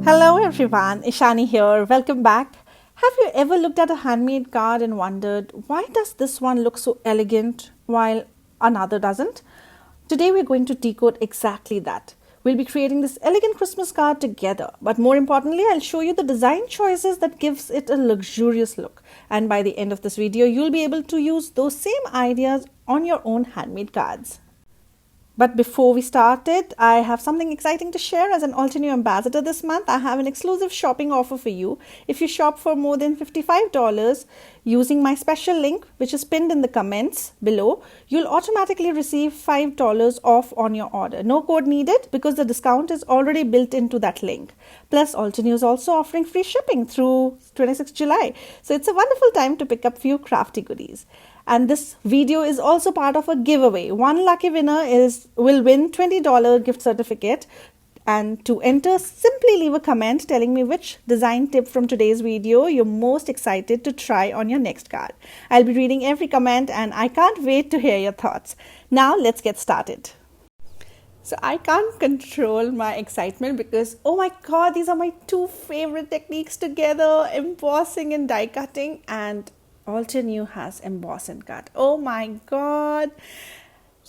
Hello everyone, Ishani here. Welcome back. Have you ever looked at a handmade card and wondered why does this one look so elegant while another doesn't? Today we're going to decode exactly that. We'll be creating this elegant Christmas card together, but more importantly, I'll show you the design choices that gives it a luxurious look. And by the end of this video, you'll be able to use those same ideas on your own handmade cards. But before we started, I have something exciting to share. As an Altenew ambassador this month, I have an exclusive shopping offer for you. If you shop for more than $55 using my special link, which is pinned in the comments below, you'll automatically receive $5 off on your order. No code needed because the discount is already built into that link. Plus, Altenew is also offering free shipping through 26th July. So it's a wonderful time to pick up few crafty goodies. And this video is also part of a giveaway. One lucky winner will win $20 gift certificate. And to enter, simply leave a comment telling me which design tip from today's video you're most excited to try on your next card. I'll be reading every comment and I can't wait to hear your thoughts. Now let's get started. So I can't control my excitement because, oh my God, these are my two favorite techniques together, embossing and die cutting, and Altenew has emboss and cut. Oh my God.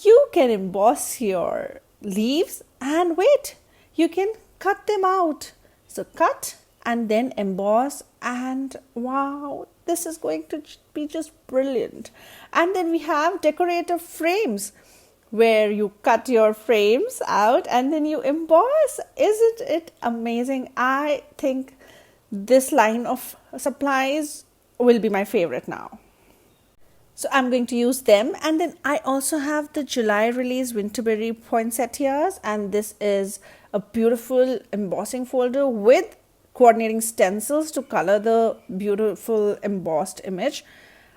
You can emboss your leaves and wait, you can cut them out. So cut and then emboss, and wow, this is going to be just brilliant. And then we have decorative frames where you cut your frames out and then you emboss. Isn't it amazing? I think this line of supplies will be my favorite now. So I'm going to use them. And then I also have the July release Winterberry Poinsettias, and this is a beautiful embossing folder with coordinating stencils to color the beautiful embossed image.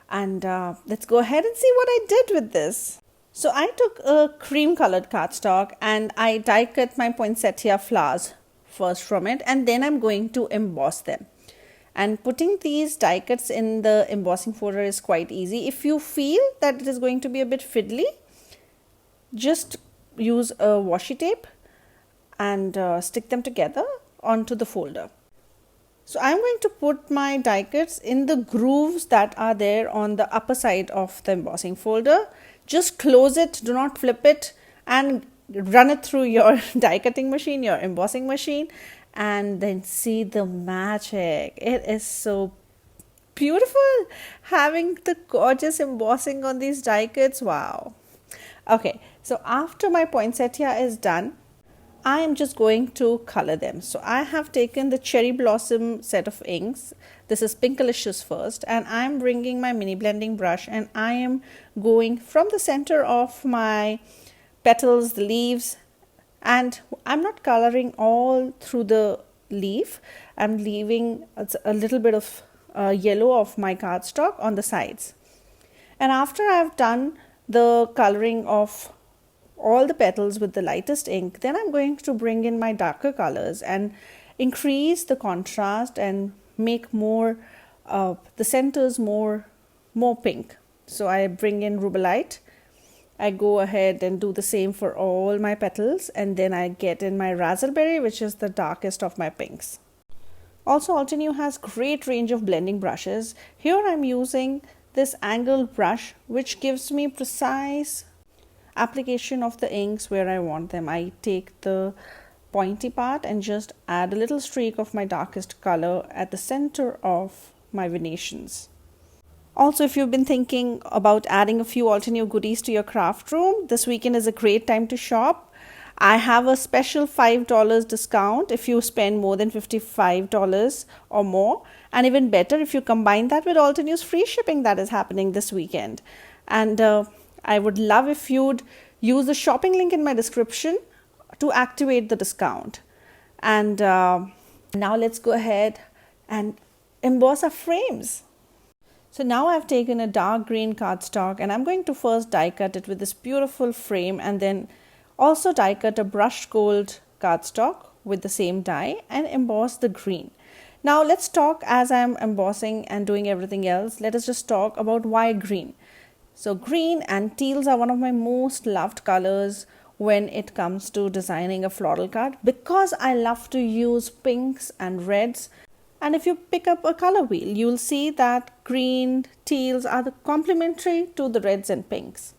And let's go ahead and see what I did with this. So I took a cream colored cardstock and I die cut my poinsettia flowers first from it, and then I'm going to emboss them. And putting these die cuts in the embossing folder is quite easy. If you feel that it is going to be a bit fiddly, just use a washi tape and stick them together onto the folder. So I'm going to put my die cuts in the grooves that are there on the upper side of the embossing folder. Just close it, do not flip it, and run it through your die cutting machine, your embossing machine, and then see the magic. It is so beautiful having the gorgeous embossing on these die cuts. Wow. Okay, so after my poinsettia is done, I am just going to color them. So I have taken the cherry blossom set of inks. This is Pinkalicious first, and I am bringing my mini blending brush and I am going from the center of my petals, the leaves, and I'm not coloring all through the leaf. I'm leaving a little bit of yellow of my cardstock on the sides. And after I've done the coloring of all the petals with the lightest ink, then I'm going to bring in my darker colors and increase the contrast and make more the centers more pink. So I bring in rubellite. I go ahead and do the same for all my petals, and then I get in my raspberry, which is the darkest of my pinks. Also, Altenew has great range of blending brushes. Here I'm using this angled brush, which gives me precise application of the inks where I want them. I take the pointy part and just add a little streak of my darkest color at the center of my Venetians. Also, if you've been thinking about adding a few Altenew goodies to your craft room, this weekend is a great time to shop. I have a special $5 discount if you spend more than $55 or more. And even better if you combine that with Altenew's free shipping that is happening this weekend. And I would love if you'd use the shopping link in my description to activate the discount. And now let's go ahead and emboss our frames. So now I've taken a dark green cardstock and I'm going to first die cut it with this beautiful frame, and then also die cut a brushed gold cardstock with the same die and emboss the green. Now let's talk, as I'm embossing and doing everything else, let us just talk about why green. So green and teals are one of my most loved colors when it comes to designing a floral card because I love to use pinks and reds. And if you pick up a color wheel, you'll see that green, teals are the complementary to the reds and pinks.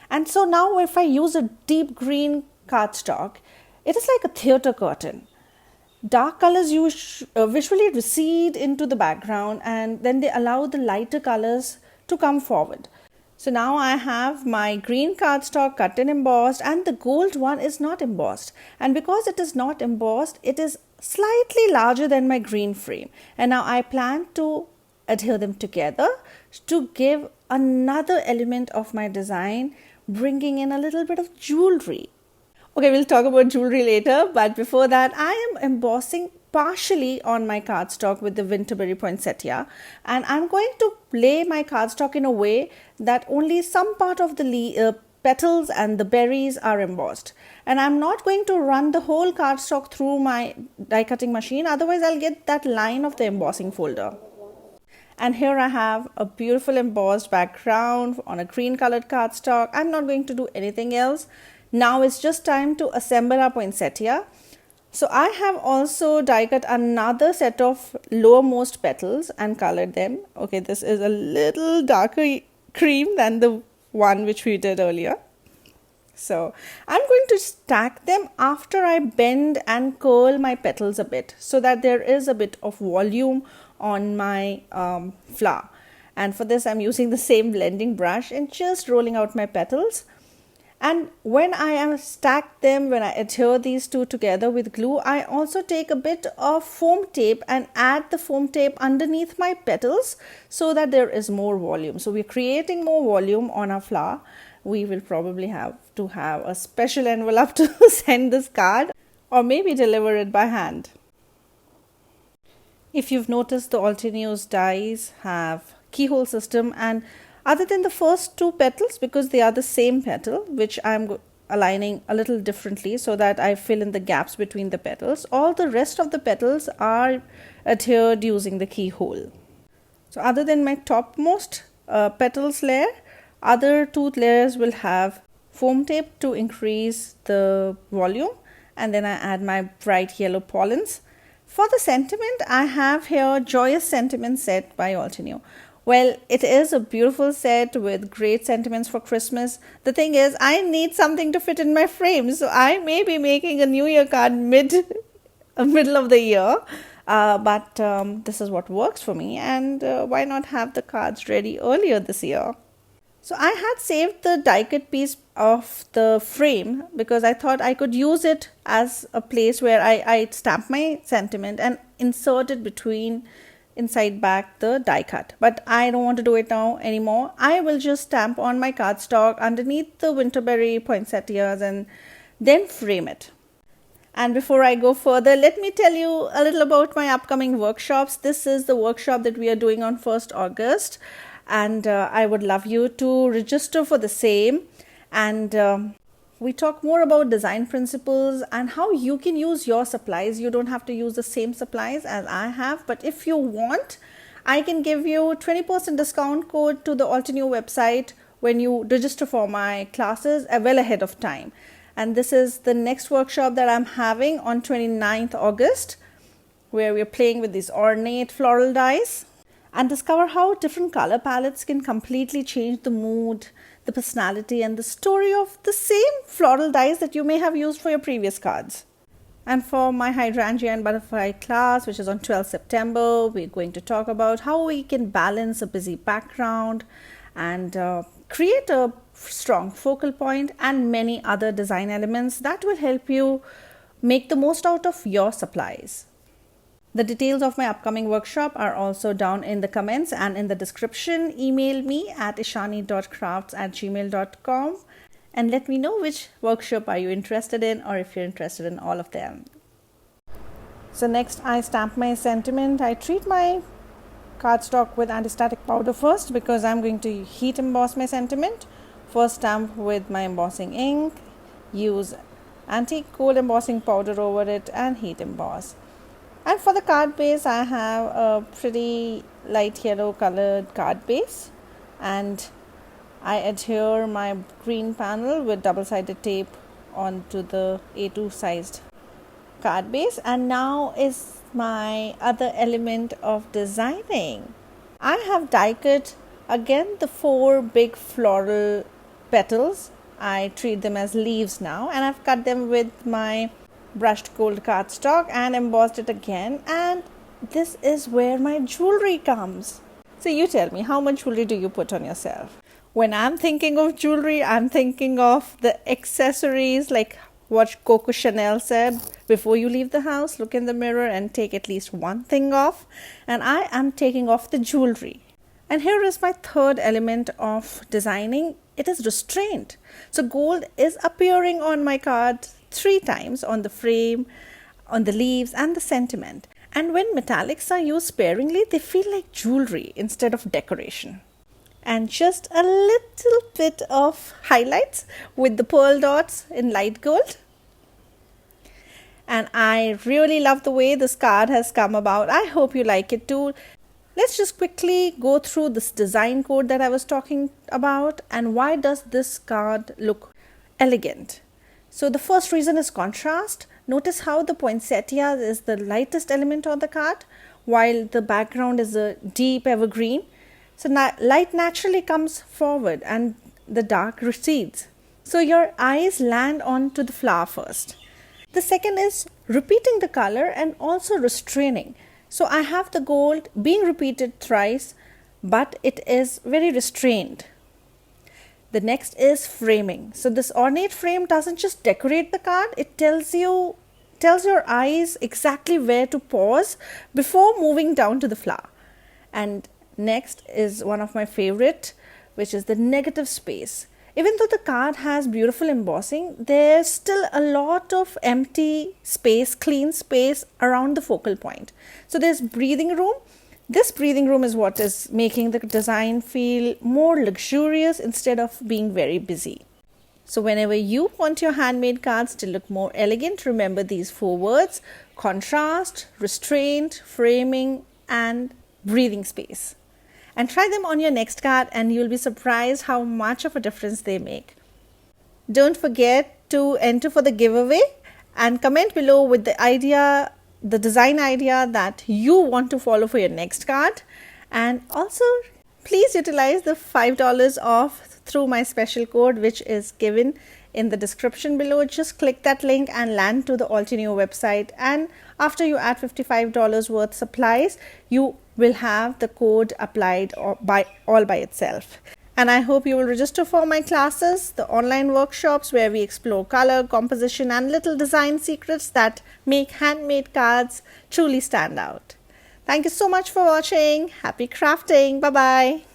And so now if I use a deep green cardstock, it is like a theater curtain. Dark colors visually recede into the background and then they allow the lighter colors to come forward. So now I have my green cardstock cut and embossed, and the gold one is not embossed. And because it is not embossed, it is slightly larger than my green frame. And now I plan to adhere them together to give another element of my design, bringing in a little bit of jewelry. Okay, we'll talk about jewelry later, but before that, I am embossing partially on my cardstock with the Winterberry Poinsettia, and I'm going to lay my cardstock in a way that only some part of the petals and the berries are embossed. And I'm not going to run the whole cardstock through my die cutting machine, otherwise I'll get that line of the embossing folder. And here I have a beautiful embossed background on a green colored cardstock. I'm not going to do anything else. Now it's just time to assemble our poinsettia. So I have also die cut another set of lowermost petals and colored them. Okay, this is a little darker cream than the one which we did earlier. So I'm going to stack them after I bend and curl my petals a bit so that there is a bit of volume on my flower. And for this I'm using the same blending brush and just rolling out my petals. And when I am stacked them, when I adhere these two together with glue, I also take a bit of foam tape and add the foam tape underneath my petals so that there is more volume. So we're creating more volume on our flower. We will probably have to have a special envelope to send this card or maybe deliver it by hand. If you've noticed, the Altenew's dies have keyhole system, and other than the first two petals, because they are the same petal, which I'm aligning a little differently so that I fill in the gaps between the petals, all the rest of the petals are adhered using the keyhole. So other than my topmost petals layer, other two layers will have foam tape to increase the volume, and then I add my bright yellow pollens. For the sentiment, I have here Joyous Sentiment set by Altenew. Well, it is a beautiful set with great sentiments for Christmas. The thing is, I need something to fit in my frame. So I may be making a New Year card middle of the year. But this is what works for me. And why not have the cards ready earlier this year? So I had saved the die cut piece of the frame because I thought I could use it as a place where I stamp my sentiment and insert it between inside back the die cut, but I don't want to do it now anymore. I will just stamp on my cardstock underneath the Winterberry Poinsettias and then frame it. And before I go further, let me tell you a little about my upcoming workshops. This is the workshop that we are doing on 1st August, and I would love you to register for the same. And we talk more about design principles and how you can use your supplies. You don't have to use the same supplies as I have, but if you want, I can give you 20% discount code to the Altenew website when you register for my classes well ahead of time. And this is the next workshop that I'm having on 29th August, where we're playing with these ornate floral dies and discover how different color palettes can completely change the mood, the personality and the story of the same floral dies that you may have used for your previous cards. And for my hydrangea and butterfly class, which is on 12th September, we're going to talk about how we can balance a busy background and create a strong focal point and many other design elements that will help you make the most out of your supplies. The details of my upcoming workshop are also down in the comments and in the description. Email me at ishani.crafts@gmail.com and let me know which workshop are you interested in, or if you're interested in all of them. So next I stamp my sentiment. I treat my cardstock with anti-static powder first because I'm going to heat emboss my sentiment. First stamp with my embossing ink, use antique cold embossing powder over it and heat emboss. And for the card base, I have a pretty light yellow colored card base, and I adhere my green panel with double-sided tape onto the A2 sized card base, and now is my other element of designing. I have die cut again the 4 big floral petals. I treat them as leaves now, and I've cut them with my brushed gold cardstock and embossed it again, and this is where my jewelry comes. So you tell me, how much jewelry do you put on yourself? When I'm thinking of jewelry, I'm thinking of the accessories, like what Coco Chanel said, before you leave the house, look in the mirror and take at least one thing off. And I am taking off the jewelry. And here is my third element of designing. It is restraint. So gold is appearing on my card 3 times, on the frame, on the leaves, and the sentiment. And when metallics are used sparingly, they feel like jewelry instead of decoration. And just a little bit of highlights with the pearl dots in light gold. And I really love the way this card has come about. I hope you like it too. Let's just quickly go through this design code that I was talking about, and why does this card look elegant. So the first reason is contrast. Notice how the poinsettia is the lightest element on the card, while the background is a deep evergreen. So light naturally comes forward and the dark recedes. So your eyes land onto the flower first. The second is repeating the color and also restraining. So I have the gold being repeated thrice, but it is very restrained. The next is framing. So this ornate frame doesn't just decorate the card, it tells your eyes exactly where to pause before moving down to the flower. And next is one of my favorite, which is the negative space. Even though the card has beautiful embossing, there's still a lot of empty space, clean space around the focal point. So there's breathing room. This breathing room is what is making the design feel more luxurious instead of being very busy. So whenever you want your handmade cards to look more elegant, remember these 4 words: contrast, restraint, framing, and breathing space. And try them on your next card and you'll be surprised how much of a difference they make. Don't forget to enter for the giveaway and comment below with the design idea that you want to follow for your next card. And also please utilize the $5 off through my special code, which is given in the description below. Just click that link and land to the Altenew website, and after you add $55 worth supplies, you will have the code applied all by itself. And I hope you will register for my classes, the online workshops where we explore color, composition, and little design secrets that make handmade cards truly stand out. Thank you so much for watching. Happy crafting. Bye bye.